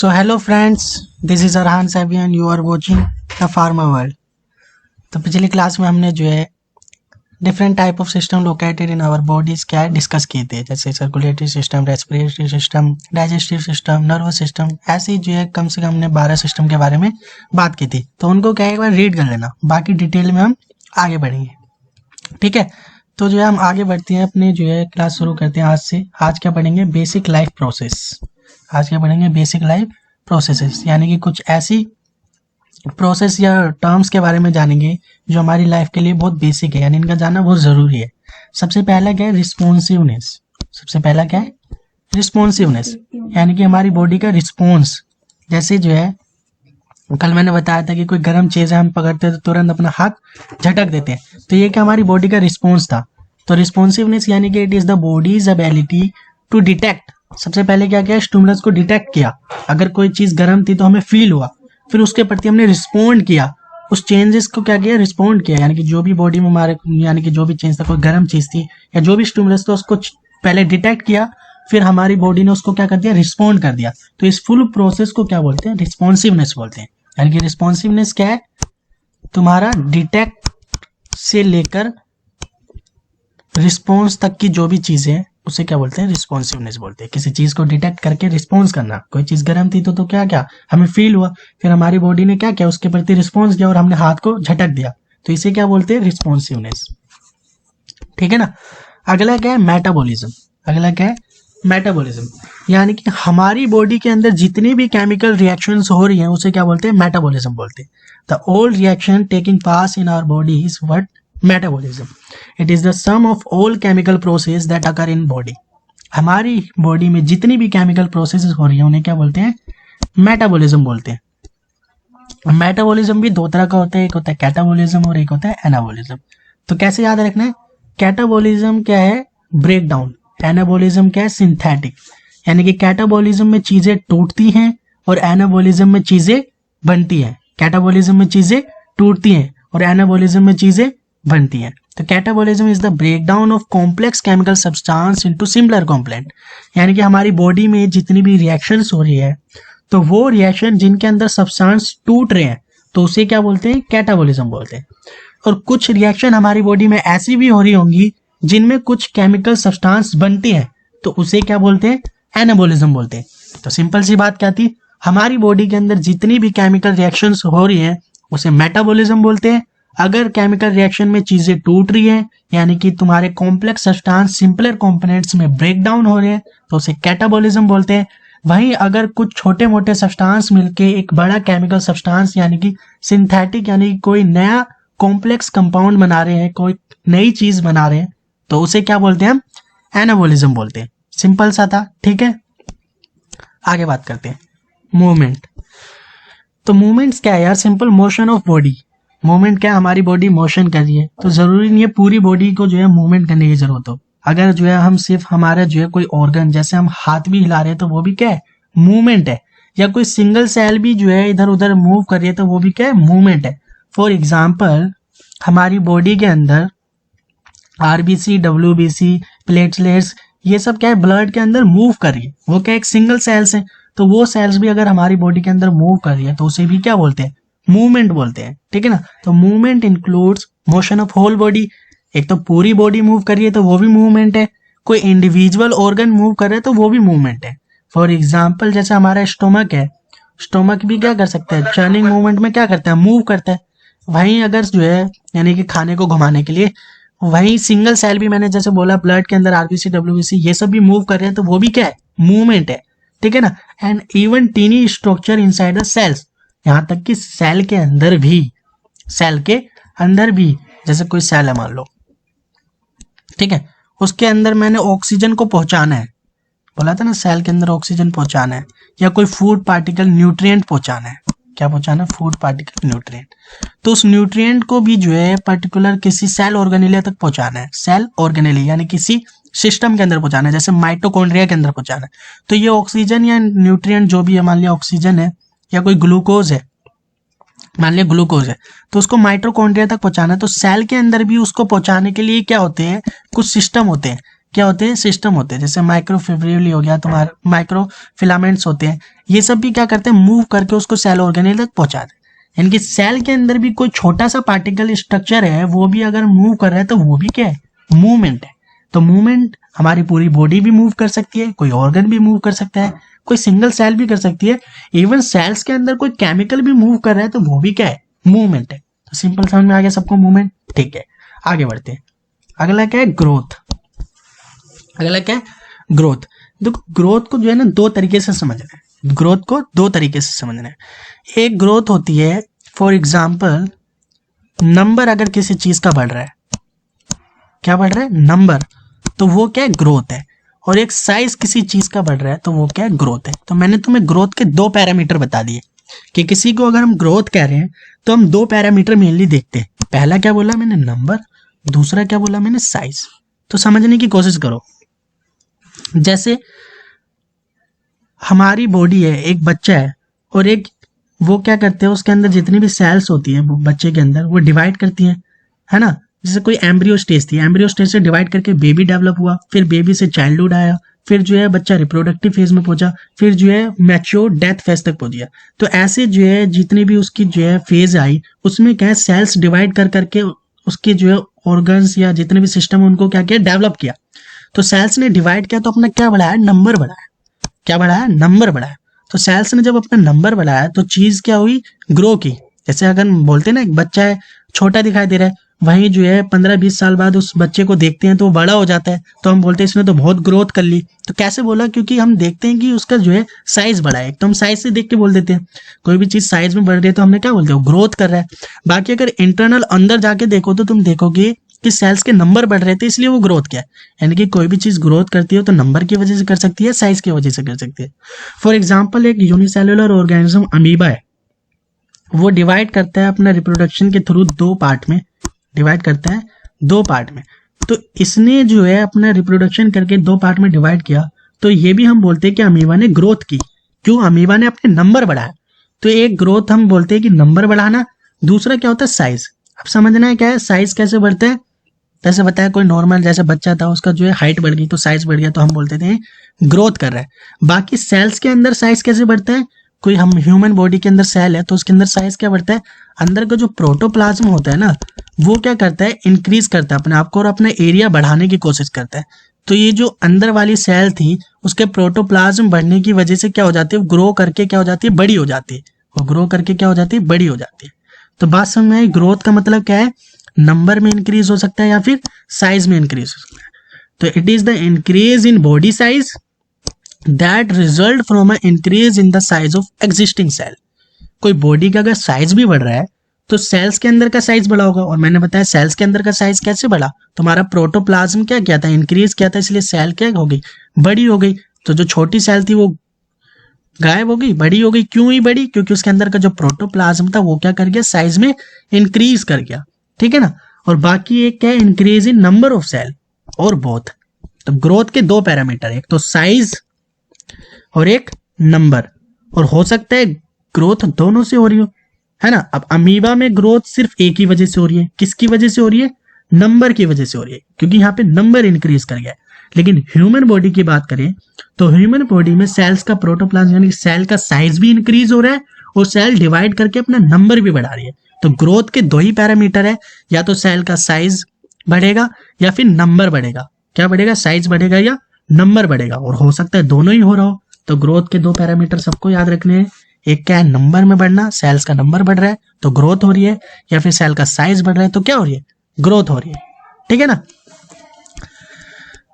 So hello friends, this is Arhan Sabi and you are watching the Pharma World। तो पिछली class में हमने जो है different type of system located in our bodies क्या discuss किए थे, जैसे circulatory system, respiratory system, digestive system, nervous system, ऐसे जो है कम से कम हमने 12 सिस्टम के बारे में बात की थी। तो उनको क्या एक बार रीड कर लेना, बाकी डिटेल में हम आगे बढ़ेंगे। ठीक है, तो जो है हम आगे बढ़ते हैं, अपने जो है क्लास शुरू करते हैं आज से। आज क्या पढ़ेंगे? Basic life process. आज क्या पढ़ेंगे? बेसिक लाइफ प्रोसेसेस, यानी कि कुछ ऐसी प्रोसेस या टर्म्स के बारे में जानेंगे जो हमारी लाइफ के लिए बहुत बेसिक है, यानी इनका जानना बहुत ज़रूरी है। सबसे पहला क्या है? रिस्पॉन्सिवनेस। सबसे पहला क्या है? रिस्पॉन्सिवनेस, यानी कि हमारी बॉडी का रिस्पॉन्स। जैसे जो है कल मैंने बताया था कि कोई गर्म चीज़ है, हम पकड़ते हैं तो तुरंत अपना हाथ झटक देते हैं, तो ये क्या हमारी बॉडी का रिस्पॉन्स था। तो रिस्पॉन्सिवनेस यानी कि it is the body's ability to detect. सबसे पहले क्या किया? स्टिमुलस को डिटेक्ट किया। अगर कोई चीज़ गर्म थी तो हमें फील हुआ, फिर उसके प्रति हमने रिस्पॉन्ड किया, उस चेंजेस को क्या किया? रिस्पॉन्ड किया। यानी कि जो भी बॉडी में हमारे, यानी कि जो भी चेंज था, कोई गर्म चीज़ थी या जो भी स्टिमुलस था, उसको पहले डिटेक्ट किया, फिर हमारी बॉडी ने उसको क्या कर दिया? रिस्पॉन्ड कर दिया। तो इस फुल प्रोसेस को क्या बोलते हैं? रिस्पॉन्सिवनेस बोलते हैं। यानी कि रिस्पॉन्सिवनेस क्या है? तुम्हारा डिटेक्ट से लेकर रिस्पॉन्स तक की जो भी चीज़ें हैं उसे क्या बोलते हैं? रिस्पॉन्सिवनेस बोलते हैं। किसी चीज़ को डिटेक्ट करके रिस्पॉन्स करना। कोई चीज़ गर्म थी तो क्या क्या हमें फील हुआ, फिर हमारी बॉडी ने क्या किया? उसके प्रति रिस्पॉन्स किया और हमने हाथ को झटक दिया, तो इसे क्या बोलते हैं? रिस्पॉन्सिवनेस। ठीक है ना। अगला क्या है? मेटाबॉलिज्म। अगला क्या है? मेटाबॉलिज्म, यानी कि हमारी बॉडी के अंदर जितनी भी केमिकल रिएक्शंस हो रही हैं उसे क्या बोलते हैं? मेटाबॉलिज्म बोलते हैं। The all reaction taking place in our body is what? Metabolism. It is the sum of all chemical process that occur in body. हमारी बॉडी में जितनी भी केमिकल प्रोसेसेस हो रही हैं उन्हें क्या बोलते हैं? मेटाबॉलिज्म बोलते हैं। मेटाबॉलिज्म भी दो तरह का होता है, एक होता है कैटाबॉलिज्म और एक होता है एनाबॉलिज्म। तो कैसे याद रखना है? कैटाबॉलिज्म क्या है? Break down. एनाबॉलिज्म क्या है? सिंथेटिक। यानी कि कैटाबॉलिज्म में चीजें टूटती हैं और एनाबॉलिज्म में चीजें बनती हैं। कैटाबॉलिज्म में चीजें टूटती हैं और एनाबॉलिज्म में चीजें बनती हैं। तो catabolism is the breakdown of complex chemical substance into similar component. यानी कि हमारी बॉडी में जितनी भी रिएक्शंस हो रही है, तो वो रिएक्शन जिनके अंदर सब्सटेंस टूट रहे हैं तो उसे क्या बोलते हैं? कैटाबॉलिज्म बोलते हैं। और कुछ रिएक्शन हमारी बॉडी में ऐसी भी हो रही होंगी जिनमें कुछ केमिकल सब्सटेंस बनती हैं, तो उसे क्या बोलते हैं? एनाबॉलिज्म बोलते हैं। तो सिंपल सी बात क्या थी? हमारी बॉडी के अंदर जितनी भी केमिकल रिएक्शंस हो रही हैं उसे मेटाबॉलिज्म बोलते हैं। अगर केमिकल रिएक्शन में चीजें टूट रही हैं, यानी कि तुम्हारे कॉम्प्लेक्स सब्सटेंस सिंपलर कंपोनेंट्स में ब्रेक डाउन हो रहे हैं, तो उसे कैटाबॉलिज्म बोलते हैं। वहीं अगर कुछ छोटे मोटे सब्सटेंस मिलके एक बड़ा केमिकल सब्सटेंस, यानी कि सिंथेटिक, यानी कि कोई नया कॉम्प्लेक्स कंपाउंड बना रहे हैं, कोई नई चीज बना रहे हैं, तो उसे क्या बोलते हैं? हम एनाबॉलिज्म बोलते हैं। सिंपल सा था। ठीक है, आगे बात करते हैं। मूवमेंट। तो मूवमेंट्स क्या है यार? Simple motion of body. Movement क्या है? हमारी बॉडी मोशन कर रही है, तो जरूरी नहीं है पूरी बॉडी को जो है मूवमेंट करने की जरूरत हो। अगर जो है हम सिर्फ हमारा जो है कोई ऑर्गन, जैसे हम हाथ भी हिला रहे हैं तो वो भी क्या है? मूवमेंट है। या कोई सिंगल सेल भी जो है इधर उधर मूव कर रही है तो वो भी क्या है? मूवमेंट है। फॉर एग्जाम्पल, हमारी बॉडी के अंदर आरबीसी, डब्ल्यूबीसी, प्लेटलेट्स, ये सब क्या है? ब्लड के अंदर मूव कर रही है। वो क्या? एक सिंगल सेल्स है, तो वो सेल्स भी अगर हमारी बॉडी के अंदर मूव कर रही है तो उसे भी क्या बोलते हैं? मूवमेंट बोलते हैं। ठीक है ना। तो movement includes motion of whole body. एक तो पूरी बॉडी मूव कर रही है तो वो भी मूवमेंट है। कोई इंडिविजुअल ऑर्गन मूव कर रहा है तो वो भी मूवमेंट है। फॉर एग्जाम्पल, जैसे हमारा स्टोमक है, स्टोमक भी क्या कर सकता है? चर्निंग मूवमेंट में क्या करता है? मूव करता है। वहीं अगर जो है, यानी कि खाने को घुमाने के लिए, वहीं सिंगल सेल भी मैंने जैसे बोला, ब्लड के अंदर आरबीसी, डब्ल्यूबीसी, ये सब भी मूव कर रहे हैं तो वो भी क्या है? मूवमेंट है। ठीक है ना। And even tiny structure inside the cells, यहाँ तक कि सेल के अंदर भी, जैसे कोई सेल है मान लो, ठीक है, उसके अंदर मैंने ऑक्सीजन को पहुंचाना है, बोला था ना, सेल के अंदर ऑक्सीजन पहुंचाना है, या कोई फूड पार्टिकल, न्यूट्रिएंट पहुंचाना है। क्या पहुंचाना? Food particle, nutrient. तो उस न्यूट्रिएंट को भी जो है पर्टिकुलर किसी सेल ऑर्गेनेलिया तक पहुंचाना है। सेल ऑर्गेनेलिया यानी किसी सिस्टम के अंदर पहुंचाना है, जैसे माइटोकॉन्ड्रिया के अंदर पहुंचाना है। तो ये ऑक्सीजन या न्यूट्रिएंट जो भी है, मान लिया ऑक्सीजन है या कोई ग्लूकोज है, मान लिया ग्लूकोज है, तो उसको माइटोकॉन्ड्रिया तक पहुंचाना है। तो सेल के अंदर भी उसको पहुंचाने के लिए क्या होते हैं? कुछ सिस्टम होते हैं। क्या होते हैं, सिस्टम होते हैं, जैसे माइक्रोफिब्रिली हो गया तुम्हारा, माइक्रो फिलामेंट्स होते हैं, ये सब भी क्या करते हैं, मूव करके उसको सेल ऑर्गेनेल तक पहुंचाते हैं। यानी कि सेल के अंदर भी कोई छोटा सा पार्टिकल स्ट्रक्चर है, वो भी अगर मूव कर रहा है तो वो भी क्या है, मूवमेंट है। तो मूवमेंट हमारी पूरी बॉडी भी मूव कर सकती है, कोई ऑर्गन भी मूव कर सकता है, कोई सिंगल सेल भी कर सकती है, इवन सेल्स के अंदर कोई केमिकल भी मूव कर रहा है तो वो भी क्या है, मूवमेंट है। तो सिंपल समझ में आ गया सबको मूवमेंट, ठीक है। आगे बढ़ते हैं, अगला क्या है, ग्रोथ। अगला क्या है, ग्रोथ। देखो ग्रोथ को जो है ना दो तरीके से समझना है, ग्रोथ को दो तरीके से समझना है। एक ग्रोथ होती है, फॉर एग्जाम्पल नंबर अगर किसी चीज का बढ़ रहा है, क्या बढ़ रहा है, नंबर, तो वो क्या है, ग्रोथ है। और एक साइज किसी चीज का बढ़ रहा है तो वो क्या है, ग्रोथ है। तो मैंने तुम्हें ग्रोथ के दो पैरामीटर बता दिए कि किसी को अगर हम ग्रोथ कह रहे हैं तो हम दो पैरामीटर मेनली देखते हैं। पहला क्या बोला मैंने, नंबर, दूसरा क्या बोला मैंने, साइज। तो समझने की कोशिश करो, जैसे हमारी बॉडी है, एक बच्चा है, और एक वो क्या करते हैं, उसके अंदर जितनी भी सेल्स होती है बच्चे के अंदर वो डिवाइड करती हैं, है ना। जैसे कोई एम्ब्रियो स्टेज थी, एम्ब्रियो स्टेज से डिवाइड करके बेबी डेवलप हुआ, फिर बेबी से चाइल्डहुड आया, फिर जो है बच्चा रिप्रोडक्टिव फेज में पहुंचा, फिर जो है मैच्योर डेथ फेज तक पहुंच गया। तो ऐसे जो है जितनी भी उसकी जो है फेज आई, उसमें क्या है, सेल्स डिवाइड कर करके उसके जो है ऑर्गन्स या जितने भी सिस्टम उनको क्या किया, डेवलप किया। तो सेल्स ने डिवाइड किया तो अपना क्या बढ़ाया, नंबर बढ़ाया। क्या बढ़ाया, नंबर बढ़ाया। तो सेल्स ने जब अपना नंबर बढ़ाया तो चीज क्या हुई, ग्रो की। जैसे अगर बोलते हैं ना, एक बच्चा है छोटा दिखाई दे रहा है, वहीं जो है 15-20 साल बाद उस बच्चे को देखते हैं तो वो बड़ा हो जाता है, तो हम बोलते हैं इसने तो बहुत ग्रोथ कर ली। तो कैसे बोला, क्योंकि हम देखते हैं कि उसका जो है साइज बढ़ा है, तो हम साइज से देख के बोल देते हैं। कोई भी चीज साइज में बढ़ रही है तो हमने क्या बोलते हैं, ग्रोथ कर रहा है। बाकी अगर इंटरनल अंदर जाके देखो तो तुम देखोगे कि सेल्स के नंबर बढ़ रहे थे, इसलिए वो ग्रोथ किया। यानी कि कोई भी चीज ग्रोथ करती है तो नंबर की वजह से कर सकती है, साइज की वजह से कर सकती है। फॉर एग्जाम्पल एक यूनिसेलुलर ऑर्गेनिज्म अमीबा है, वो डिवाइड करता है अपना रिप्रोडक्शन के थ्रू दो पार्ट में, डिवाइड करता है दो पार्ट में। तो इसने जो है अपना रिप्रोडक्शन करके दो पार्ट में डिवाइड किया, तो ये भी हम बोलते हैं कि अमीबा ने ग्रोथ की। क्यों, अमीबा ने अपने नंबर बढ़ाया। तो एक ग्रोथ हम बोलते हैं कि नंबर बढ़ाना, दूसरा क्या होता है, साइज। अब समझना है क्या है, साइज कैसे बढ़ता है। जैसे बताया, कोई नॉर्मल जैसे बच्चा था, उसका जो है हाइट बढ़ गई तो साइज बढ़ गया, तो हम बोलते थे ग्रोथ कर रहा है। बाकी सेल्स के अंदर साइज कैसे बढ़ता है, कोई हम ह्यूमन बॉडी के अंदर सेल है तो उसके अंदर साइज क्या बढ़ता है, अंदर का जो प्रोटोप्लाज्म होता है ना, वो क्या करता है, इंक्रीज करता है अपने आप को और अपना एरिया बढ़ाने की कोशिश करता है। तो ये जो अंदर वाली सेल थी, उसके प्रोटोप्लाज्म बढ़ने की वजह से क्या हो जाती है, ग्रो करके क्या हो जाती है, बड़ी हो जाती है। वो ग्रो करके क्या हो जाती है, बड़ी हो जाती है। तो बात समझ में आई, ग्रोथ का मतलब क्या है, नंबर में इंक्रीज हो सकता है या फिर साइज में इंक्रीज हो सकता है। तो it is the increase in body size that result from a increase in the size of existing cell. कोई बॉडी का अगर साइज भी बढ़ रहा है तो सेल्स के अंदर का साइज बढ़ा होगा, और मैंने बताया सेल्स के अंदर का साइज कैसे बढ़ा, तुम्हारा प्रोटोप्लाज्म क्या किया था, इंक्रीज किया था, इसलिए सेल क्या हो गई, बड़ी हो गई। तो जो छोटी सेल थी वो गायब हो गई, बड़ी हो गई। क्यों हुई बड़ी, क्योंकि उसके अंदर का जो प्रोटोप्लाज्म था वो क्या कर गया, साइज में इंक्रीज कर गया, ठीक है ना। और बाकी एक क्या है, increase in number of cell और बोथ। तो ग्रोथ के दो पैरामीटर, एक तो साइज और एक नंबर। और हो सकता है ग्रोथ दोनों से हो रही हो, है ना। अब अमीबा में ग्रोथ सिर्फ एक ही वजह से हो रही है, किसकी वजह से हो रही है, नंबर की वजह से हो रही है, क्योंकि यहाँ पे नंबर इंक्रीज कर गया है। लेकिन ह्यूमन बॉडी की बात करें तो ह्यूमन बॉडी में सेल्स का प्रोटोप्लाज्म यानी सेल का साइज भी इंक्रीज हो रहा है और सेल डिवाइड करके अपना नंबर भी बढ़ा रही है। तो ग्रोथ के दो ही पैरामीटर है, या तो सेल का साइज बढ़ेगा या फिर नंबर बढ़ेगा। क्या बढ़ेगा, साइज बढ़ेगा या नंबर बढ़ेगा, और हो सकता है दोनों ही हो रहा हो। तो ग्रोथ के दो पैरामीटर सबको याद रखने हैं, एक क्या है, नंबर में बढ़ना, सेल्स का नंबर बढ़ रहा है तो ग्रोथ हो रही है, या फिर सेल का साइज बढ़ रहा है तो क्या हो रही है, ग्रोथ हो रही है, ठीक है ना।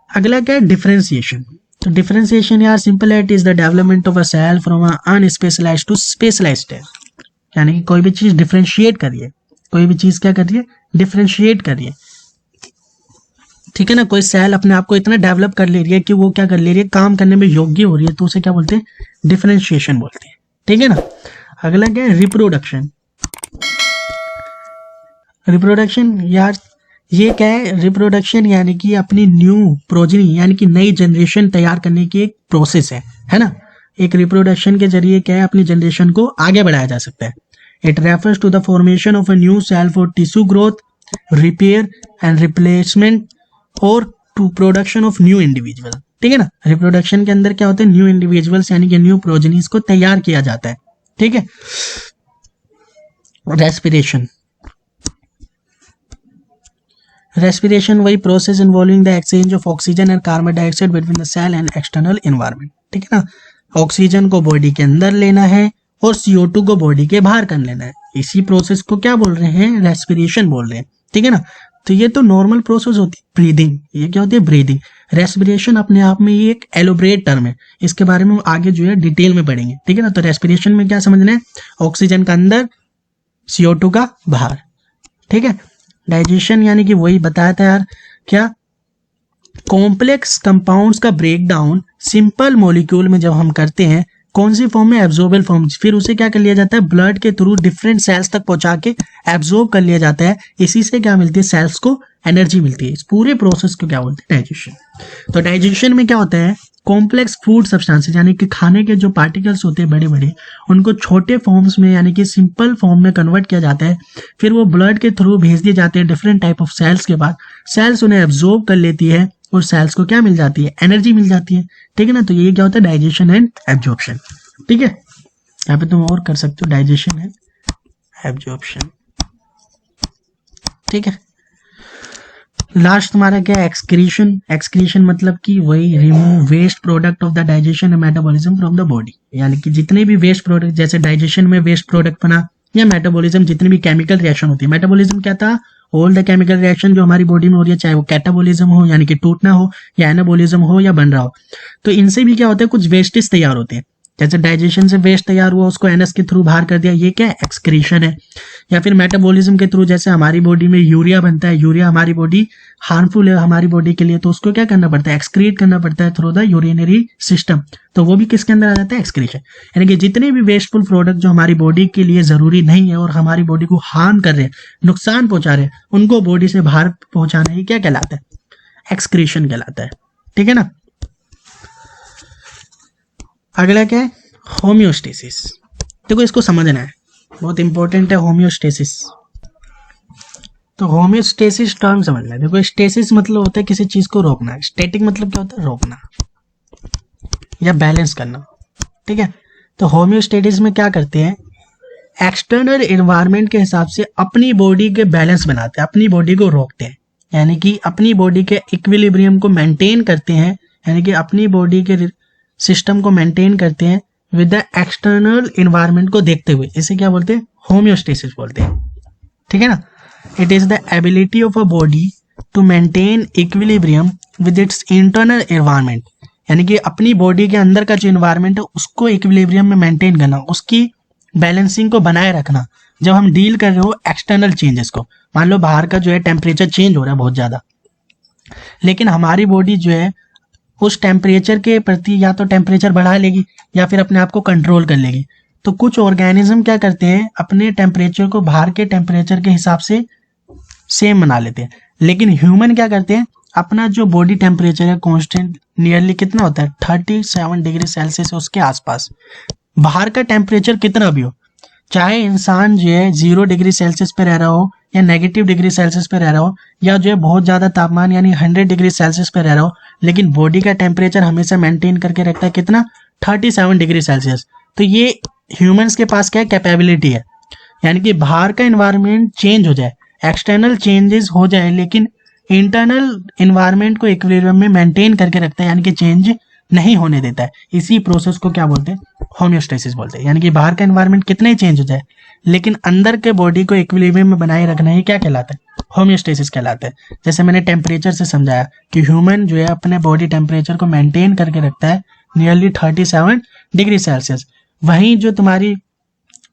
अगला क्या है, डिफरेंशिएशन। तो डिफरेंशिएशन यार सिंपल है, it is the development of a cell from unspecialised to specialised है। यानी कि कोई भी चीज डिफरेंशिएट करिए, कोई भी चीज क्या करिए, डिफरेंशिएट करिए, ठीक है ना। कोई सेल अपने आप को इतना डेवलप कर ले रही है कि वो क्या कर ले रही है, काम करने में योग्य हो रही है, तो उसे क्या बोलते हैं, डिफरेंशिएशन बोलते हैं, ठीक है ना। अगला क्या है, रिप्रोडक्शन। रिप्रोडक्शन यार ये क्या है, रिप्रोडक्शन यानी कि अपनी न्यू प्रोजेनी यानी कि नई जनरेशन तैयार करने की एक प्रोसेस है ना। एक रिप्रोडक्शन के जरिए क्या है, अपनी जनरेशन को आगे बढ़ाया जा सकता है। It refers to the formation of a new cell for tissue growth, repair and replacement और to production of new individual, ठीक है ना। रिप्रोडक्शन के अंदर क्या होता है, न्यू इंडिविजुअल्स यानी कि न्यू प्रोजेनीज को तैयार किया जाता है, ठीक है। रेस्पिरेशन, रेस्पिरेशन वही process involving the exchange of oxygen and carbon dioxide between the cell and external environment, ठीक है ना। ऑक्सीजन को बॉडी के अंदर लेना है और CO2 को बॉडी के बाहर कर लेना है, इसी प्रोसेस को क्या बोल रहे हैं, रेस्पिरेशन बोल रहे हैं, ठीक है ना। तो ये तो नॉर्मल प्रोसेस होती है ब्रीदिंग, ये क्या होती है ब्रीदिंग। रेस्पिरेशन अपने आप में ये एक एलोबरेट टर्म है, इसके बारे में आगे जो है डिटेल में पढ़ेंगे, ठीक है ना। तो रेस्पिरेशन में क्या समझना है, ऑक्सीजन का अंदर, CO2 का बाहर, ठीक है। डाइजेशन यानी कि वही बताया था यार, क्या कॉम्प्लेक्स कंपाउंड्स का ब्रेक डाउन सिंपल मॉलिक्यूल में जब हम करते हैं, कौन सी फॉर्म में, एब्जॉर्बेबल फॉर्म, फिर उसे क्या कर लिया जाता है, ब्लड के थ्रू डिफरेंट सेल्स तक पहुंचा के एब्जॉर्ब कर लिया जाता है, इसी से क्या मिलती है, सेल्स को एनर्जी मिलती है। इस पूरे प्रोसेस को क्या बोलते हैं, डाइजेशन। तो डाइजेशन में क्या होता है, कॉम्प्लेक्स फूड सब्सटेंसेस यानी कि खाने के जो पार्टिकल्स होते हैं बड़े बड़े, उनको छोटे फॉर्म्स में यानी कि सिंपल फॉर्म में कन्वर्ट किया जाता है, फिर वो ब्लड के थ्रू भेज दिए जाते हैं डिफरेंट टाइप ऑफ सेल्स के पास, सेल्स उन्हें एब्जॉर्ब कर लेती है और सेल्स को क्या मिल जाती है, एनर्जी मिल जाती है, ठीक है ना। तो ये क्या होता है, डाइजेशन एंड एब्जॉर्प्शन, ठीक है। यहाँ पे तुम और कर सकते हो, डाइजेशन एंड एब्जॉर्प्शन, ठीक है। लास्ट तुम्हारा क्या है, एक्सक्रीशन। एक्सक्रीशन मतलब कि वही remove waste product of the digestion and metabolism from the body, यानी कि जितने भी वेस्ट प्रोडक्ट, जैसे डाइजेशन में वेस्ट प्रोडक्ट बना, या मेटाबॉलिज्म जितनी भी केमिकल रिएक्शन होती है। मेटाबॉलिज्म क्या था, ऑल द केमिकल रिएक्शन जो हमारी बॉडी में हो रही है, चाहे वो कैटाबॉलिज्म हो यानी कि टूटना हो, या एनाबॉलिज्म हो या बन रहा हो, तो इनसे भी क्या होता है, कुछ वेस्टेज तैयार होते हैं। जैसे डाइजेशन से वेस्ट तैयार हुआ, उसको एनएस के थ्रू बाहर कर दिया, ये क्या है, एक्सक्रीशन है। या फिर मेटाबॉलिज्म के थ्रू, जैसे हमारी बॉडी में यूरिया बनता है, यूरिया हमारी बॉडी हार्मफुल है हमारी बॉडी के लिए, तो उसको क्या करना पड़ता है, एक्सक्रीट करना पड़ता है थ्रू द यूरिनरी सिस्टम, तो वो भी किसके अंदर आ जाता है, एक्सक्रीशन। यानी कि जितने भी वेस्टफुल प्रोडक्ट जो हमारी बॉडी के लिए जरूरी नहीं है और हमारी बॉडी को हार्म कर रहे हैं, नुकसान पहुंचा रहे हैं, उनको बॉडी से बाहर पहुंचाना ही क्या कहलाता है, एक्सक्रीशन कहलाता है, ठीक है ना। अगला क्या है, होम्योस्टेसिस। देखो इसको समझना है, बहुत इंपॉर्टेंट है होम्योस्टेसिस। तो होम्योस्टेसिस टर्म समझना है। देखो स्टेसिस मतलब होता है किसी चीज को रोकना, स्टैटिक मतलब क्या होता है, रोकना या बैलेंस करना, ठीक है। तो होम्योस्टेसिस में क्या करते हैं, एक्सटर्नल एनवायरनमेंट के हिसाब से अपनी बॉडी के बैलेंस बनाते हैं, अपनी बॉडी को रोकते हैं, यानी कि अपनी बॉडी के इक्विलिब्रियम को मेंटेन करते हैं, यानी कि अपनी बॉडी के सिस्टम को मेंटेन करते हैं विद द एक्सटर्नल एनवायरनमेंट को देखते हुए। इसे क्या बोलते हैं, होम्योस्टेसिस बोलते हैं, ठीक है ना। It is the ability of a body to maintain equilibrium with its internal environment, यानी कि अपनी बॉडी के अंदर का जो एनवायरनमेंट है उसको इक्विलिब्रियम में मेंटेन करना, उसकी बैलेंसिंग को बनाए रखना। जब हम डील कर रहे हो एक्सटर्नल चेंजेस को, मान लो बाहर का जो है टेम्परेचर चेंज हो रहा है बहुत ज्यादा, लेकिन हमारी बॉडी जो है उस टेम्परेचर के प्रति या तो टेम्परेचर बढ़ा लेगी या फिर अपने आप को कंट्रोल कर लेगी। तो कुछ ऑर्गेनिज्म क्या करते हैं, अपने टेम्परेचर को बाहर के टेम्परेचर के हिसाब से सेम बना लेते हैं, लेकिन ह्यूमन क्या करते हैं, अपना जो बॉडी टेम्परेचर है कांस्टेंट नियरली कितना होता है, 37 डिग्री सेल्सियस उसके आसपास। बाहर का टेम्परेचर कितना भी हो, चाहे इंसान जो है 0 डिग्री सेल्सियस पे रह रहा हो या नेगेटिव डिग्री सेल्सियस पे रह रहा हो, या जो है बहुत ज्यादा तापमान यानी 100 डिग्री सेल्सियस पे रह रहा हो, लेकिन बॉडी का टेम्परेचर हमेशा मेंटेन करके रखता है कितना, 37 डिग्री सेल्सियस। तो ये ह्यूमंस के पास क्या कैपेबिलिटी है, यानी कि बाहर का एनवायरनमेंट चेंज हो जाए, एक्सटर्नल चेंजेस हो जाए, लेकिन इंटरनल एनवायरनमेंट को इक्विलिब्रियम में मेंटेन करके रखता है, यानी कि चेंज नहीं होने देता है। इसी प्रोसेस को क्या बोलते हैं, होम्योस्टेसिस बोलते हैं। यानी कि बाहर का एनवायरनमेंट कितना ही चेंज हो जाए, लेकिन अंदर के बॉडी को इक्विलिब्रियम में बनाए रखना ही क्या कहलाता है, होम्योस्टेसिस कहलाता है। जैसे मैंने टेम्परेचर से समझाया कि ह्यूमन जो है अपने बॉडी टेम्परेचर को मेंटेन करके रखता है नियरली 37 डिग्री सेल्सियस। वहीं जो तुम्हारी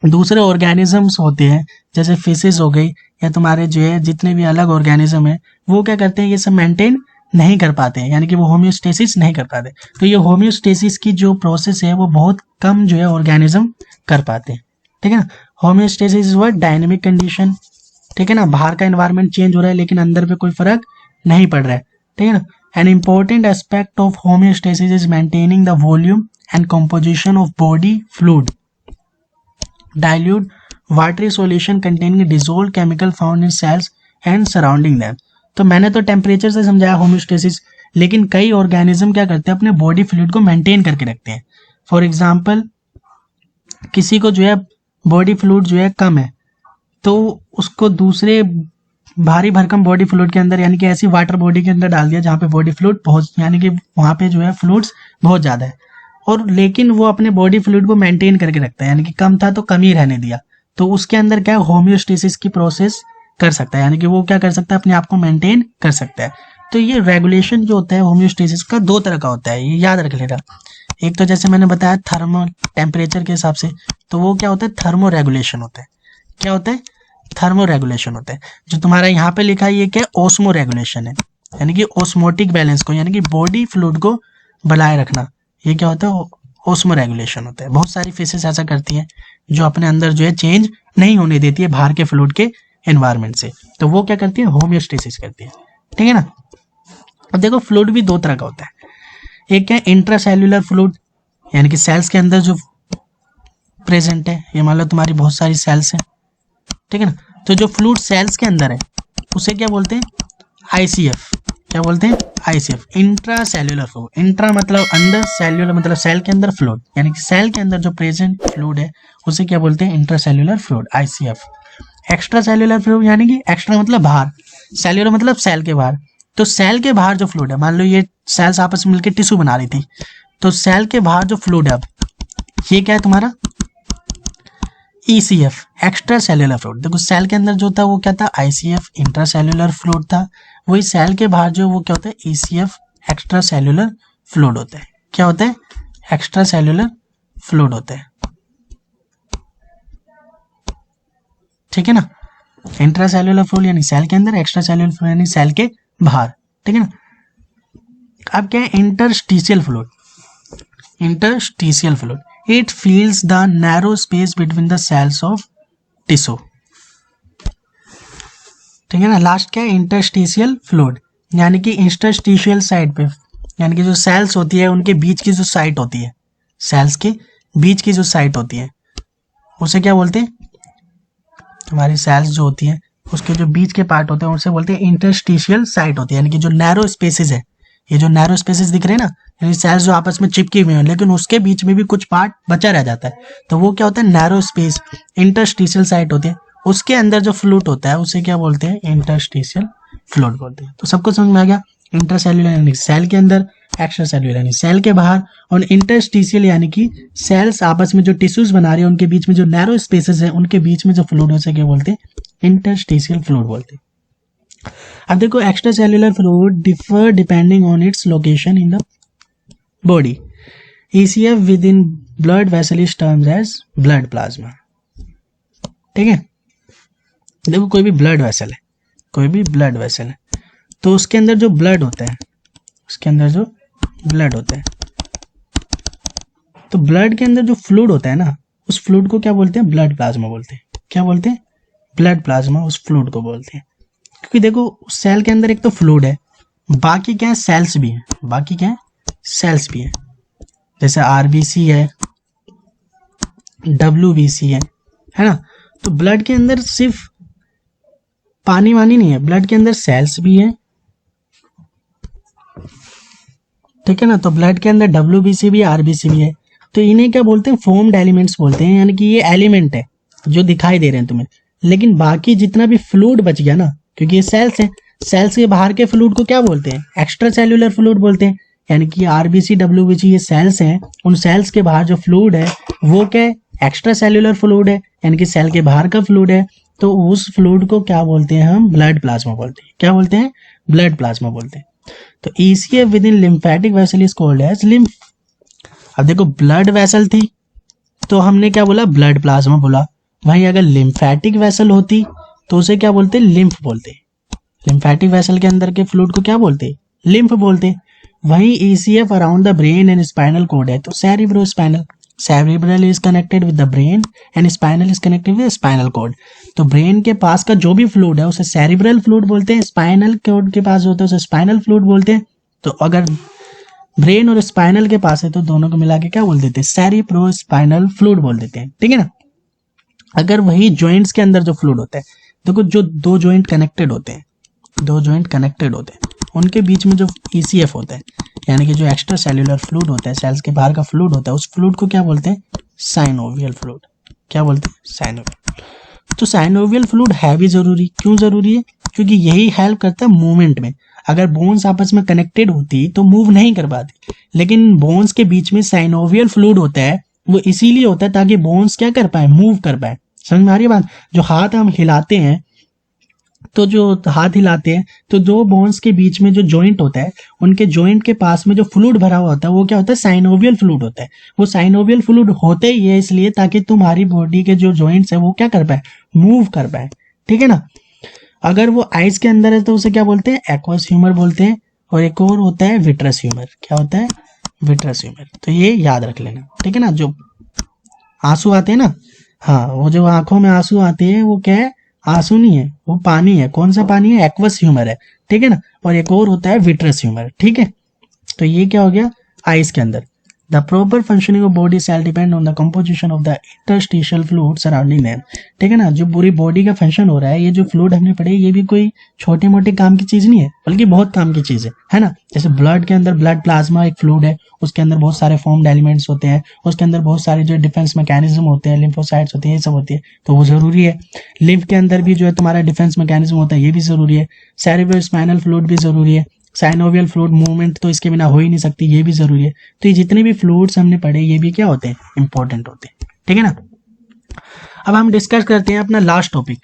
दूसरे ऑर्गेनिजम्स होते हैं जैसे फिशेस हो गई या तुम्हारे जो है जितने भी अलग ऑर्गेनिज्म है, वो क्या करते हैं, ये सब मेंटेन नहीं कर पाते हैं, यानी कि वो होम्योस्टेसिस नहीं कर पाते। तो ये होम्योस्टेसिस की जो प्रोसेस है वो बहुत कम जो है ऑर्गेनिज्म कर पाते हैं, ठीक है ना। Homeostasis is what, dynamic condition, ठीक है ना। बाहर का एनवायरनमेंट चेंज हो रहा है लेकिन अंदर पे कोई फर्क नहीं पड़ रहा है, ठीक है ना। An important aspect of homeostasis is maintaining the volume and composition of body fluid, dilute watery solution containing dissolved chemical found in cells and surrounding them। तो मैंने तो टेम्परेचर से समझाया होम्योस्टेसिस, लेकिन कई ऑर्गेनिज्म क्या करते हैं, अपने बॉडी फ्लूइड को मेंटेन करके रखते हैं। फॉर एग्जाम्पल किसी को जो है बॉडी फ्लूइड जो है कम है, तो उसको दूसरे भारी भरकम बॉडी फ्लूइड के अंदर, यानी कि ऐसी वाटर बॉडी के अंदर डाल दिया जहाँ पे बॉडी फ्लूइड बहुत, यानी कि वहाँ पे जो है फ्लूइड्स बहुत ज़्यादा है, और लेकिन वो अपने बॉडी फ्लूइड को मेंटेन करके रखता है, यानी कि कम था तो कम ही रहने दिया, तो उसके अंदर क्या होम्योस्टेसिस की प्रोसेस कर सकता है, यानी कि वो क्या कर सकता है, अपने आप को मेंटेन कर सकता है। तो ये रेगुलेशन जो होता है होम्योस्टेसिस का 2 तरह का होता है, ये याद रख लेना। एक तो जैसे मैंने बताया थर्मल टेम्परेचर के हिसाब से, तो वो क्या होता है, थर्मो रेगुलेशन होता है। क्या होता है, थर्मो रेगुलेशन होता है। जो तुम्हारा यहाँ पे लिखा है ये क्या, ओस्मो रेगुलेशन है, यानी कि ओस्मोटिक बैलेंस को, यानी कि बॉडी फ्लूइड को बनाए रखना, ये क्या होता है, ओस्मो रेगुलेशन होता है। बहुत सारी फिशेस ऐसा करती हैं जो अपने अंदर जो है चेंज नहीं होने देती है बाहर के फ्लूइड के एनवायरनमेंट से, तो वो क्या करती है, होम्योस्टेसिस करती है, ठीक है ना। अब देखो फ्लूइड भी 2 तरह का होता है, एक क्या इंट्रासेल्युलर फ्लूइड, यानी कि सेल्स के अंदर जो प्रेजेंट है, ये मान लो तुम्हारी बहुत सारी सेल्स हैं, ठीक है ना, तो जो फ्लूइड सेल्स के अंदर है उसे क्या बोलते हैं, आईसीएफ। क्या बोलते हैं, आईसीएफ, इंट्रासेल्युलर फ्लूइड। इंट्रा मतलब अंदर, सेल्युलर मतलब सेल के अंदर फ्लूइड, यानी कि सेल के अंदर जो प्रेजेंट फ्लूइड है उसे क्या बोलते हैं, intracellular fluid, ICF. Extra cellular fluid, यानी कि एक्स्ट्रा मतलब बाहर, सेल्युलर मतलब सेल के बाहर, तो सेल के बाहर जो फ्लूइड है, मान लो ये सेल्स आपस में मिलकर टिश्यू बना रही थी, तो सेल के बाहर जो फ्लूइड है, अब ये क्या है तुम्हारा, ECF, एक्स्ट्रा सेल्युलर फ्लूइड। देखो सेल के अंदर जो था वो क्या था, ICF, इंट्रा सेल्युलर फ्लूइड था, वही सेल के बाहर जो वो क्या होता है, ECF, एक्स्ट्रा सेल्युलर फ्लूइड होता है। क्या होता है, एक्स्ट्रा सेल्युलर फ्लूइड होता है, ठीक है ना। इंट्रा सेल्युलर फ्लूइड यानी सेल के अंदर, एक्स्ट्रा सेल्युलर फ्लूइड यानी सेल के बाहर, ठीक है ना। अब क्या है, interstitial fluid. Interstitial fluid, it fills the narrow space between the cells of tissue, ठीक है ना। लास्ट क्या है, इंटरस्टिशियल फ्लूइड, यानी कि इंटरस्टिशियल साइड पे, यानी कि जो सेल्स होती है उनके बीच की जो साइट होती है, सेल्स के बीच की जो साइट होती है उसे क्या बोलते हैं, हमारी सेल्स जो होती है उसके जो बीच के पार्ट होते हैं उसे बोलते हैं इंटरस्टिशियल साइट होती है, यानी कि जो नैरो स्पेसेस है, ये जो नैरो स्पेसेस दिख रहे हैं ना, यानी सेल्स जो आपस में चिपकी हुई हैं लेकिन उसके बीच में भी कुछ पार्ट बचा रह जाता है, तो वो क्या होता है, नैरो स्पेस, इंटरस्टिशियल साइट होती है, उसके अंदर जो फ्लूइड होता है उसे क्या बोलते हैं, इंटरस्टिशियल फ्लूइड बोलते हैं। तो सबको समझ में आ गया, इंटरसेल्युलर यानी सेल के अंदर, एक्स्ट्रा सेल्युलर यानी सेल के बाहर, और इंटरस्टिशियल यानी कि सेल्स आपस में जो टिश्यूज बना रही है उनके बीच में जो नैरो स्पेसेस है उनके बीच में जो फ्लूइड है उसे क्या बोलते हैं, इंटरस्टिशियल फ्लूइड बोलते हैं। अब देखो extra cellular fluid differ depending on its location in the body. ECF within blood vessel is termed as blood plasma, ठीक है। देखो कोई भी ब्लड वेसल है, कोई भी ब्लड वेसल है, तो उसके अंदर जो ब्लड होता है, उसके अंदर जो ब्लड होता है, तो ब्लड के अंदर जो फ्लूइड होता है ना, उस फ्लूइड को क्या बोलते हैं, ब्लड प्लाज्मा बोलते हैं। क्या बोलते हैं, ब्लड प्लाज्मा, उस फ्लूइड को बोलते हैं। क्योंकि देखो सेल के अंदर एक तो फ्लूइड है, बाकी क्या है, सेल्स भी है, बाकी क्या है, सेल्स भी है, जैसे RBC है, WBC है ना। तो ब्लड के अंदर सिर्फ पानी वानी नहीं है, ब्लड के अंदर सेल्स भी है, ठीक है ना। तो ब्लड के अंदर WBC भी है, RBC भी है, तो इन्हें क्या बोलते हैं, फॉर्म्ड एलिमेंट्स बोलते हैं, यानी कि ये एलिमेंट है जो दिखाई दे रहे हैं तुम्हें। लेकिन बाकी जितना भी फ्लूइड बच गया ना, क्योंकि ये सेल्स हैं, सेल्स के बाहर के फ्लूइड को क्या बोलते हैं, एक्स्ट्रा सेल्युलर फ्लूइड बोलते हैं। यानी कि RBC WBC ये सेल्स हैं, उन सेल्स के बाहर जो फ्लूइड है वो क्या है, एक्स्ट्रा सेल्युलर फ्लूइड है, यानी कि सेल के बाहर का फ्लूइड है, तो उस फ्लूइड को क्या बोलते हैं, हम ब्लड प्लाज्मा बोलते हैं। क्या बोलते हैं, ब्लड प्लाज्मा बोलते हैं। तो ECF within lymphatic vessel is called as lymph. अब देखो ब्लड वेसल थी तो हमने क्या बोला, ब्लड प्लाज्मा बोला। वहीं अगर लिम्फेटिक वेसल होती तो उसे क्या बोलते, लिम्फ बोलते। लिम्फेटिक वेसल के अंदर के फ्लूइड को क्या बोलते, लिम्फ बोलते। वहीं ECF around the brain and spinal cord है तो cerebrospinal. Cerebral is connected with the brain and spinal is connected with spinal cord. तो ब्रेन के पास का जो भी फ्लूइड है उसे सेरिब्रल फ्लूइड बोलते हैं, स्पाइनल कॉर्ड के पास होता है उसे स्पाइनल फ्लूइड बोलते हैं। तो अगर ब्रेन और स्पाइनल के पास है तो दोनों को मिला के क्या बोल देते हैं, सेरिब्रोस्पाइनल फ्लूइड बोल देते हैं, ठीक है ना। अगर वही जॉइंट्स के अंदर जो फ्लूइड होता है, देखो जो दो जॉइंट कनेक्टेड होते हैं, दो जॉइंट कनेक्टेड होते हैं उनके बीच में जो ECF होता है, यानी कि जो एक्स्ट्रा सेल्यूलर फ्लूइड होता है, सेल्स के बाहर का फ्लूइड होता है, उस फ्लूइड को क्या बोलते हैं? Synovial fluid. क्या बोलते हैं? साइनोवियल। तो साइनोवियल फ्लूइड है भी जरूरी। क्यों जरूरी है? क्योंकि यही हेल्प करता है मूवमेंट में। अगर बोन्स आपस में कनेक्टेड होती तो मूव नहीं कर पाती, लेकिन बोन्स के बीच में साइनोवियल फ्लूइड होता है, वो इसीलिए होता है ताकि बोन्स क्या कर पाए? मूव कर पाए। समझ में आ रही है बात? जो हाथ हम हिलाते हैं, तो जो हाथ हिलाते हैं तो जो बोन्स के बीच में जो जॉइंट होता है, उनके जॉइंट के पास में जो फ्लूइड भरा हुआ होता है वो क्या होता है? साइनोवियल फ्लूइड होता है। वो साइनोवियल फ्लूइड होते ही है इसलिए ताकि तुम्हारी बॉडी के जो जॉइंट्स है वो क्या कर पाए? मूव कर पाए। ठीक है ना? अगर वो आइस के अंदर है तो उसे क्या बोलते हैं? एक्वस ह्यूमर बोलते हैं। और एक और होता है विट्रस ह्यूमर। क्या होता है? Vitreous humour. तो ये याद रख लेना। ठीक है ना? जो आंसू आते हैं ना, हाँ, वो जो आंखों में आंसू आते हैं वो क्या है? आंसू नहीं है, वो पानी है। कौन सा पानी है? एक्वस ह्यूमर है। ठीक है ना? और एक और होता है विट्रस ह्यूमर। ठीक है, तो ये क्या हो गया? आइस के अंदर। The proper functioning of body cell depend on the composition of the interstitial fluid surrounding them. ठीक है ना? जो पूरी बॉडी का फंक्शन हो रहा है, ये जो फ्लूइड हमने पढ़े, ये भी कोई छोटे मोटे काम की चीज नहीं है, बल्कि बहुत काम की चीज है ना? जैसे ब्लड के अंदर ब्लड प्लाज्मा एक फ्लूइड है, उसके अंदर बहुत सारे फॉर्म्ड एलिमेंट्स होते हैं, उसके अंदर बहुत सारे जो डिफेंस मैकेनिज्म होते हैं, लिम्फोसाइट्स होते हैं, ये सब होती है, तो वो जरूरी है। लिम्फ के अंदर भी जो है तुम्हारा डिफेंस मैकेनिज्म होता है, ये भी जरूरी है। सेरेब्रो स्पाइनल फ्लूइड भी जरूरी है। साइनोवियल फ्लूइड मूवमेंट तो इसके बिना हो ही नहीं सकती, ये भी जरूरी है। तो ये जितने भी फ्लूइड्स हमने पढ़े, ये भी क्या होते हैं? इंपॉर्टेंट होते हैं। ठीक है ना? अब हम डिस्कस करते हैं अपना लास्ट टॉपिक,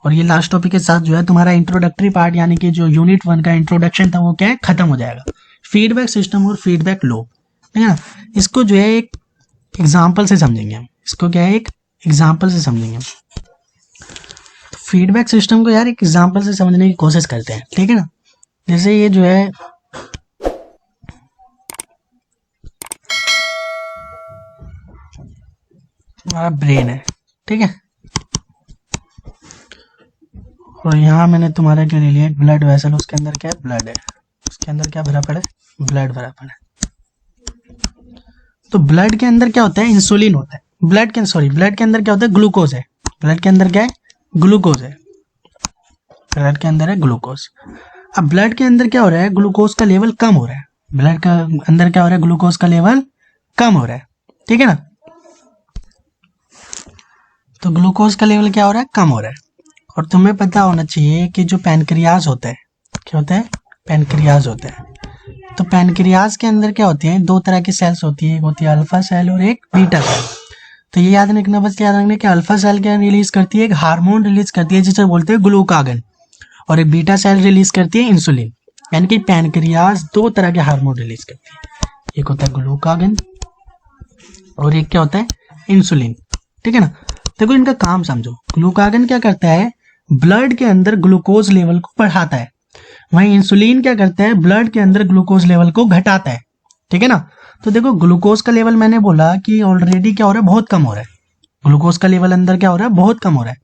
और ये लास्ट टॉपिक के साथ जो है तुम्हारा इंट्रोडक्टरी पार्ट, यानी कि जो यूनिट 1 का इंट्रोडक्शन था, वो क्या है? खत्म हो जाएगा। फीडबैक सिस्टम और फीडबैक लूप। ठीक है ना? इसको जो है एक एग्जाम्पल से समझेंगे हम। इसको क्या है? एक एग्जाम्पल से समझेंगे हम। फीडबैक सिस्टम को यार एक एग्जाम्पल से समझने की कोशिश करते हैं। ठीक है ना? जैसे ये जो है हमारा ब्रेन है। ठीक है, और यहाँ मैंने तुम्हारे के लिए लिया एक ब्लड वेसल। उसके अंदर क्या है? ब्लड है। उसके अंदर क्या भरा पड़ा है? ब्लड भरा पड़ा है। तो ब्लड के अंदर क्या होता है? इंसुलिन होता है। ब्लड के अंदर क्या होता है? ग्लूकोज है। ब्लड के अंदर क्या है? ग्लूकोज है। ब्लड के अंदर है ग्लूकोज। अब ब्लड के अंदर क्या हो रहा है? ग्लूकोज का लेवल कम हो रहा है। ब्लड का अंदर क्या हो रहा है? ग्लूकोज का लेवल कम हो रहा है। ठीक है ना? तो ग्लूकोज का लेवल क्या हो रहा है? कम हो रहा है। और तुम्हें पता होना चाहिए कि जो पैनक्रियाज होता है, क्या होता है? पैनक्रियाज होता है। तो पैनक्रियाज के अंदर क्या होती है? दो तरह की सेल्स होती है, एक होती है अल्फा सेल और एक बीटा सेल। तो ये याद रखना, बस याद रखना कि अल्फा सेल क्या रिलीज करती है? एक हार्मोन रिलीज करती है जिसे बोलते हैं ग्लूकागन, और एक बीटा सेल रिलीज करती है इंसुलिन। यानी कि पैनक्रियाज दो तरह के हार्मोन रिलीज करती है, एक होता है ग्लूकागन और एक क्या होता है? इंसुलिन। ठीक है ना? देखो इनका काम समझो। ग्लूकागन क्या करता है? ब्लड के अंदर ग्लूकोज लेवल को बढ़ाता है। वहीं इंसुलिन क्या करता है? ब्लड के अंदर ग्लूकोज लेवल को घटाता है। ठीक है ना? तो देखो ग्लूकोज का लेवल मैंने बोला कि ऑलरेडी क्या हो रहा है? बहुत कम हो रहा है। ग्लूकोज का लेवल अंदर क्या हो रहा है? बहुत कम हो रहा है।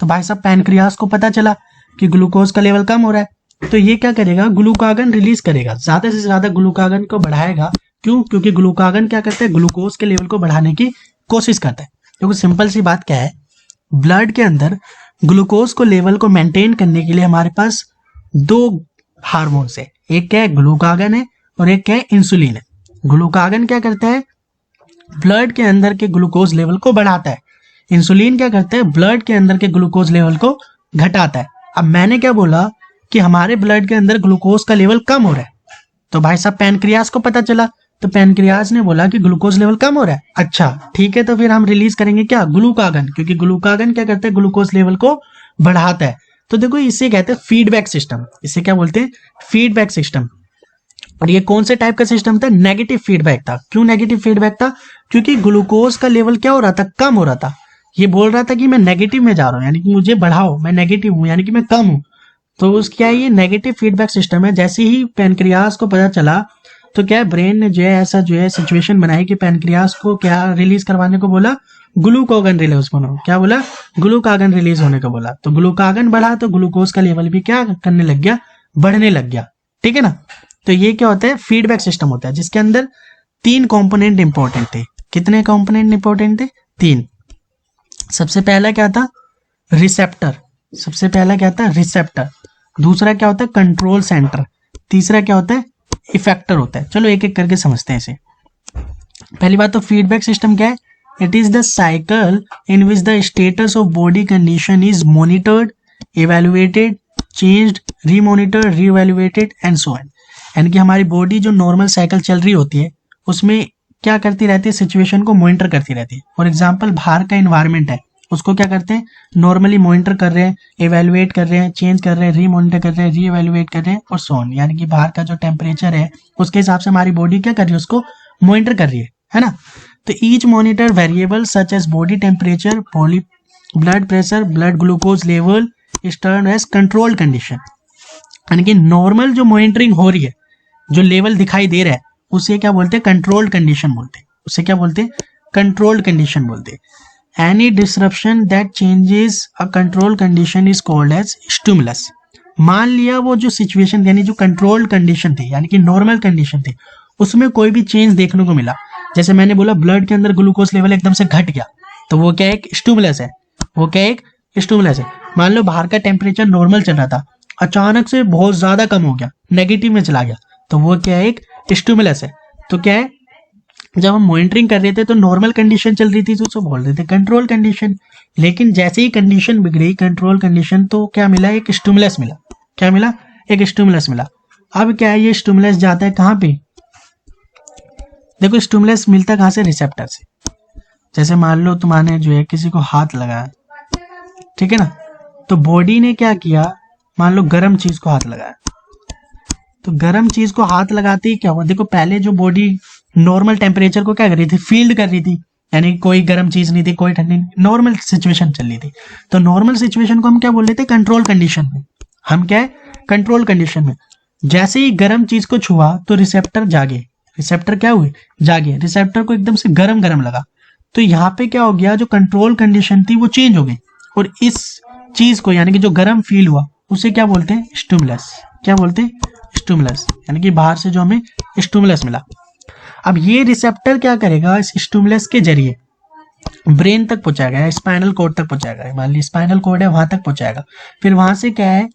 तो भाई साहब पैनक्रियाज को पता चला कि ग्लूकोज का लेवल कम हो रहा है, तो ये क्या करेगा? ग्लूकागन रिलीज करेगा, ज्यादा से ज्यादा ग्लूकागन को बढ़ाएगा। क्यों? क्योंकि ग्लूकागन क्या करता है? ग्लूकोज के लेवल को बढ़ाने की कोशिश करता है। क्योंकि सिंपल सी बात क्या है, ब्लड के अंदर ग्लूकोज को लेवल को मेंटेन करने के लिए हमारे पास दो हार्मोन्स है, एक क्या है? ग्लूकागन है, और एक क्या है? इंसुलिन है। ग्लूकागन क्या करता है? ब्लड के अंदर के ग्लूकोज लेवल को बढ़ाता है। इंसुलिन क्या करता है? ब्लड के अंदर के ग्लूकोज लेवल को घटाता है। अब मैंने क्या बोला कि हमारे ब्लड के अंदर ग्लूकोज का लेवल कम हो रहा है, तो भाई साहब पैनक्रियाज को पता चला, तो पैनक्रियाज ने बोला कि ग्लूकोज लेवल कम हो रहा है। अच्छा ठीक है, तो फिर हम रिलीज करेंगे क्या? ग्लूकागन, क्योंकि ग्लूकागन क्या करता है? ग्लूकोज लेवल को बढ़ाता है। तो देखो इसे कहते हैं फीडबैक सिस्टम। इसे क्या बोलते हैं? Feedback system. और ये कौन से टाइप का सिस्टम था? नेगेटिव फीडबैक था। क्यों नेगेटिव फीडबैक था? क्योंकि ग्लूकोज का लेवल क्या हो रहा था? कम हो रहा था। ये बोल रहा था कि मैं नेगेटिव में जा रहा हूँ, यानी कि मुझे बढ़ाओ, मैं नेगेटिव हूँ, यानी कि मैं कम हूँ। तो उस क्या है? ये नेगेटिव फीडबैक सिस्टम है। जैसे ही पैनक्रियाज को पता चला, तो क्या है? ब्रेन ने जो है ऐसा जो है सिचुएशन बनाई कि पैनक्रियाज को क्या रिलीज करवाने को बोला? ग्लूकागन रिलीज होना। क्या बोला? ग्लूकागन रिलीज होने को बोला। तो ग्लूकागन बढ़ा तो ग्लूकोज का लेवल भी क्या करने लग गया? बढ़ने लग गया। ठीक है ना? तो ये क्या होता है? फीडबैक सिस्टम होता है, जिसके अंदर 3 कंपोनेंट इंपॉर्टेंट थे। कितने कंपोनेंट इंपॉर्टेंट थे? 3। सबसे पहला क्या था? रिसेप्टर। सबसे पहला क्या था? रिसेप्टर। दूसरा क्या होता है कंट्रोल सेंटर, तीसरा क्या होता है इफेक्टर होता है। चलो एक एक करके समझते हैं इसे। पहली बात तो फीडबैक सिस्टम क्या है, it is the cycle in which the status of body condition is monitored, evaluated, changed, remonitored, reevaluated and so on. यानी कि हमारी बॉडी जो नॉर्मल साइकिल चल रही होती है उसमें क्या करती रहती है, सिचुएशन को मॉनिटर करती रहती है। फॉर एग्जाम्पल बाहर का इन्वायरमेंट है, उसको क्या करते हैं नॉर्मली मॉनिटर कर रहे हैं, इवेल्युएट कर रहे हैं, चेंज कर रहे हैं, रीमॉनिटर कर रहे हैं, रीइवेल्युएट कर रहे हैं और सो ऑन। यानी कि बाहर का जो टेम्परेचर है उसके हिसाब से हमारी बॉडी क्या कर रही है, उसको मॉनिटर कर रही है ना। तो each monitor variable such as body temperature, blood pressure, blood glucose level is termed as control condition. यानी कि नॉर्मल जो मॉनिटरिंग हो रही है, जो लेवल दिखाई दे रहा है, उसे क्या बोलते हैं कंट्रोल्ड कंडीशन बोलते हैं। उसे क्या बोलते हैं कंट्रोल्ड कंडीशन बोलते हैं। Any disruption that changes a control condition is called as stimulus. मान लिया वो जो सिचुएशन यानी जो कंट्रोल्ड कंडीशन थी यानी कि नॉर्मल कंडीशन थी, उसमें कोई भी चेंज देखने को मिला, जैसे मैंने बोला ब्लड के अंदर ग्लूकोज लेवल एकदम से घट गया, तो वो क्या एक स्टिमुलस है, वो क्या एक स्टिमुलस है। मान लो बाहर का टेम्परेचर नॉर्मल चल रहा था, अचानक से बहुत ज्यादा कम हो गया, नेगेटिव में चला गया, तो वो क्या है एक स्टिमुलस है। तो क्या है, जब हम मॉनिटरिंग कर रहे थे तो नॉर्मल कंडीशन चल रही थी तो उसको बोल रहे थे कंट्रोल कंडीशन। लेकिन जैसे ही कंडीशन बिगड़ी कंट्रोल कंडीशन, तो क्या मिला एक स्टिमुलस मिला। क्या मिला, एक स्टिमुलस मिला। अब क्या है, ये स्टिमुलस जाता है कहाँ पे, देखो स्टिमुलस मिलता कहाँ से, रिसेप्टर से। जैसे मान लो तुम्हारे जो है किसी को हाथ लगाया, ठीक है ना, तो बॉडी ने क्या किया, मान लो गर्म चीज को हाथ लगाया, तो गर्म चीज को हाथ लगाते ही क्या हुआ, देखो पहले जो बॉडी नॉर्मल टेम्परेचर को क्या कर रही थी, फील्ड कर रही थी, यानी कोई गर्म चीज नहीं थी, कोई ठंडी, नॉर्मल सिचुएशन चल रही थी। तो नॉर्मल सिचुएशन को हम क्या बोल रहे थे, कंट्रोल कंडीशन में। हम क्या है, कंट्रोल कंडीशन में। जैसे ही गर्म चीज को छुआ तो रिसेप्टर जागे, रिसेप्टर क्या हुए, जागे, रिसेप्टर को एकदम से गरम गरम लगा, तो यहाँ पे क्या हो गया, जो कंट्रोल कंडीशन थी वो चेंज हो गई, और इस चीज को यानी कि जो गरम फील हुआ उसे क्या बोलते हैं, स्टिमुलस। क्या बोलते हैं, स्टिमुलस। यानी कि बाहर से जो हमें स्टिमुलस मिला। अब ये रिसेप्टर क्या करेगा, इस स्टिमुलस के जरिए ब्रेन तक पहुंचाएगा, स्पाइनल कोड तक पहुंचाएगा, मान ली स्पाइनल कोड है वहां तक पहुंचाएगा, फिर वहां से क्या है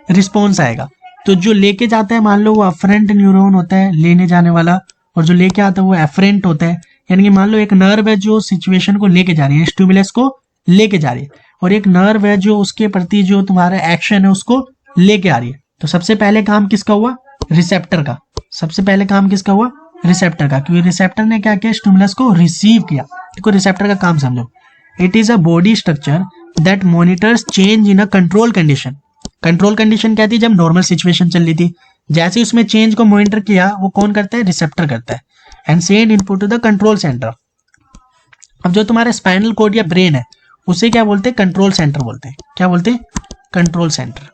रिस्पॉन्स आएगा। तो जो लेके जाता है, मान लो वो अफरेंट न्यूरॉन होता है लेने जाने वाला, और जो लेके आता है वो एफरेंट होता है। यानी कि मान लो एक नर्व है जो सिचुएशन को लेके जा रही है, स्टिमुलस को लेके जा रही है, और एक नर्व है जो उसके प्रति जो तुम्हारा एक्शन है उसको लेके आ रही है। तो सबसे पहले काम किसका हुआ, रिसेप्टर का। सबसे पहले काम किसका हुआ, रिसेप्टर का, क्योंकि रिसेप्टर ने क्या किया, स्टिमुलस को रिसीव किया। देखो रिसेप्टर का काम समझो, it is a body structure that monitors change in a control condition. Control condition क्या थी, जब नॉर्मल सिचुएशन चल रही थी, जैसे ही उसमें चेंज को मॉनिटर किया, वो कौन करता है, रिसेप्टर करता है, and send input to the control centre. अब जो तुम्हारा स्पाइनल कोड या ब्रेन है उसे क्या बोलते हैं, कंट्रोल सेंटर बोलते हैं। क्या बोलते हैं, कंट्रोल सेंटर।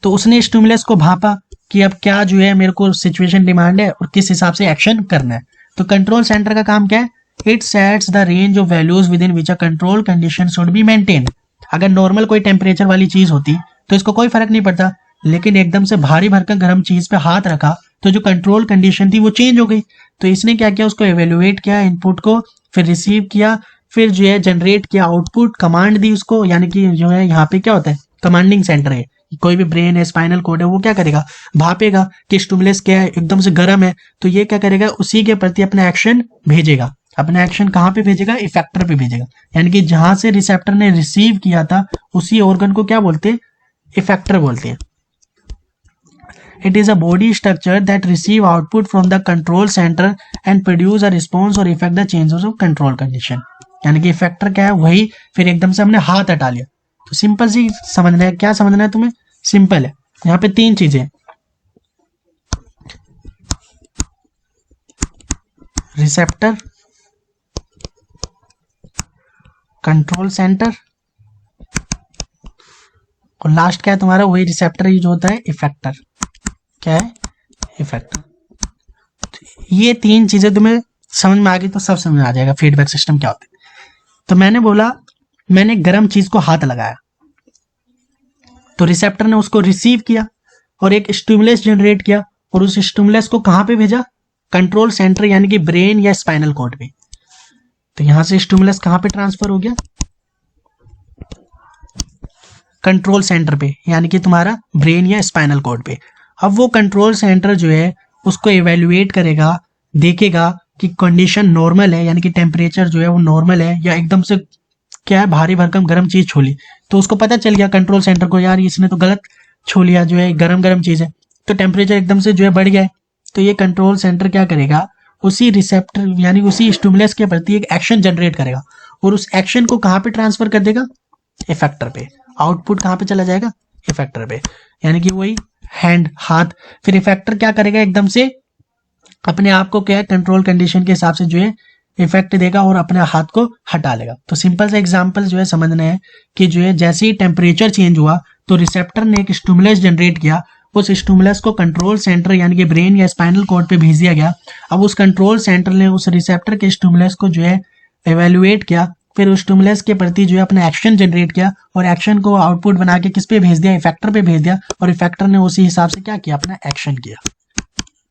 तो उसने स्टिमुलस को भापा कि अब क्या जो है मेरे को सिचुएशन डिमांड है और किस हिसाब से एक्शन करना है। तो कंट्रोल सेंटर का काम क्या है, it sets the range of values with in which a control condition should be maintain. अगर नॉर्मल कोई टेम्परेचर वाली चीज होती तो इसको कोई फर्क नहीं पड़ता, लेकिन एकदम से भारी भरकर गर्म चीज पे हाथ रखा तो जो कंट्रोल कंडीशन थी वो चेंज हो गई। तो इसने क्या किया, उसको एवेल्युएट किया इनपुट को, फिर रिसीव किया, फिर जो है जनरेट किया आउटपुट, कमांड दी उसको। यानी कि जो है यहाँ पे क्या होता है, कमांडिंग सेंटर है। कोई भी ब्रेन है, स्पाइनल कोड है, वो क्या करेगा, भापेगा कि स्टिमुलस क्या है, एकदम से गर्म है, तो ये क्या करेगा, उसी के प्रति अपना एक्शन भेजेगा। अपना एक्शन कहाँ पे भेजेगा, इफेक्टर पे भेजेगा। यानी कि जहां से रिसेप्टर ने रिसीव किया था उसी ऑर्गन को क्या बोलते हैं, इफेक्टर बोलते हैं। It is a body structure that receive output from the control center and produce a response or effect the changes of control condition। यानी कि इफेक्टर क्या है, वही फिर एकदम से हमने हाथ हटा लिया। तो सिंपल सी समझना है, क्या समझना है तुम्हें, सिंपल है। यहाँ पे तीन चीजें, रिसेप्टर, कंट्रोल सेंटर, और लास्ट क्या है तुम्हारा, वही रिसेप्टर ही जो होता है इफेक्टर। क्या है, इफेक्टर। ये तीन चीजें तुम्हें समझ में आ गई तो सब समझ में आ जाएगा फीडबैक सिस्टम क्या होता है। तो मैंने बोला, मैंने गर्म चीज को हाथ लगाया तो रिसेप्टर ने उसको रिसीव किया और एक स्टिमुलस जनरेट किया, और उस स्टिमुलस को कहां पे भेजा, कंट्रोल सेंटर यानी कि ब्रेन या स्पाइनल कोड पे। तो यहां से स्टिमुलस कहां पे ट्रांसफर हो गया, कंट्रोल सेंटर पे, यानी कि तुम्हारा ब्रेन या स्पाइनल कॉर्ड पे। अब वो कंट्रोल सेंटर जो है उसको इवेल्युएट करेगा, देखेगा कि कंडीशन नॉर्मल है, यानी कि टेम्परेचर जो है वो नॉर्मल है, या एकदम से क्या है भारी भरकम गर्म चीज छू ली, तो उसको पता चल गया कंट्रोल सेंटर को, यार इसने तो गलत छू लिया, जो है गरम गरम चीज है, तो टेम्परेचर एकदम से जो है बढ़ गया है। तो ये कंट्रोल सेंटर क्या करेगा, उसी रिसेप्टर यानी उसी स्टिमुलस के प्रति एक एक्शन जनरेट करेगा, और उस एक्शन को कहाँ पे ट्रांसफर कर देगा, इफेक्टर पे। आउटपुट कहाँ पे चला जाएगा, इफेक्टर पे, यानी कि वही हैंड, हाथ। फिर इफेक्टर क्या करेगा, एकदम से अपने आप को क्या है कंट्रोल कंडीशन के हिसाब से जो है इफेक्ट देगा और अपने हाथ को हटा लेगा। तो सिंपल सा एग्जांपल जो है समझना है कि जो है जैसे ही टेम्परेचर चेंज हुआ तो रिसेप्टर ने एक स्टिमुलस जनरेट किया, उस स्टिमुलस को कंट्रोल सेंटर यानी कि ब्रेन या स्पाइनल कॉर्ड पे भेज दिया गया। अब उस कंट्रोल सेंटर ने उस रिसेप्टर के स्टिमुलस को जो है एवेल्युएट किया, फिर उस स्टिमुलस के प्रति जो है अपना एक्शन जनरेट किया, और एक्शन को आउटपुट बना के किस पे भेज दिया, इफेक्टर पे भेज दिया, और इफेक्टर ने उसी हिसाब से क्या किया, अपना एक्शन किया।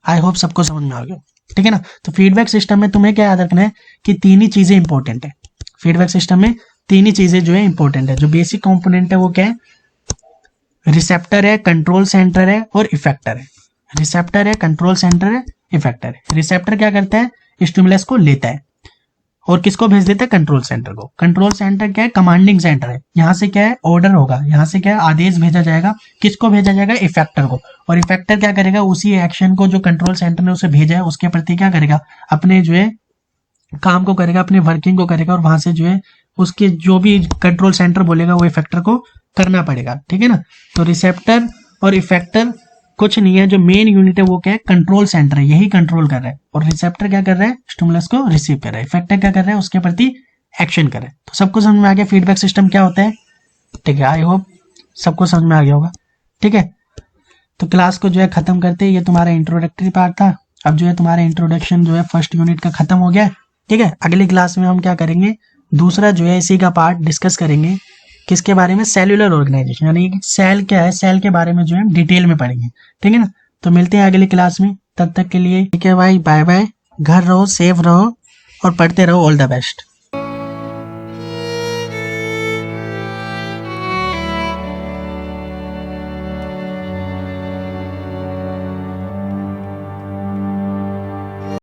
आई होप सबको समझ में आ गया, ठीक है ना। तो फीडबैक सिस्टम में तुम्हें क्या याद रखना है कि तीन ही चीजें इंपॉर्टेंट है। फीडबैक सिस्टम में तीन ही चीजें जो है इंपॉर्टेंट है। जो बेसिक कंपोनेंट है वो क्या है, रिसेप्टर है, कंट्रोल सेंटर है और इफेक्टर है। रिसेप्टर है, कंट्रोल सेंटर है, इफेक्टर है। रिसेप्टर क्या करता है, स्टिमुलस को लेता है और किसको भेज देता है, कंट्रोल सेंटर को। कंट्रोल सेंटर क्या है, कमांडिंग सेंटर है, यहाँ से क्या है ऑर्डर होगा, यहाँ से क्या है आदेश भेजा जाएगा, किसको भेजा जाएगा, इफेक्टर को। और इफेक्टर क्या करेगा, उसी एक्शन को जो कंट्रोल सेंटर ने उसे भेजा है उसके प्रति क्या करेगा, अपने जो है काम को करेगा, अपने वर्किंग को करेगा, और वहां से जो है उसके जो भी कंट्रोल सेंटर बोलेगा वो इफेक्टर को करना पड़ेगा, ठीक है ना। तो रिसेप्टर और इफेक्टर कुछ नहीं है, जो मेन यूनिट है वो क्या है, कंट्रोल सेंटर है, यही कंट्रोल कर रहा है। और रिसेप्टर क्या कर रहा है, स्टिमुलस को रिसीव कर रहा है। इफेक्टर क्या कर रहा है, उसके प्रति एक्शन कर रहा है। तो सबको समझ में आ गया फीडबैक सिस्टम क्या होता है, ठीक है। आई होप सबको समझ में आ गया होगा, ठीक है। तो क्लास को जो है खत्म करते हैं, ये तुम्हारा इंट्रोडक्टरी पार्ट था। अब जो है तुम्हारा इंट्रोडक्शन जो है फर्स्ट यूनिट का खत्म हो गया, ठीक है। अगली क्लास में हम क्या करेंगे, दूसरा जो है इसी का पार्ट डिस्कस करेंगे, किसके बारे में, सेल्यूलर ऑर्गेनाइजेशन, यानी कि सेल क्या है, सेल के बारे में जो है डिटेल में पढ़ेंगे, ठीक है ना। तो मिलते हैं अगली क्लास में, तब तक के लिए ठीक है भाई, बाय बाय। घर रहो, सेफ रहो और पढ़ते रहो। All the best.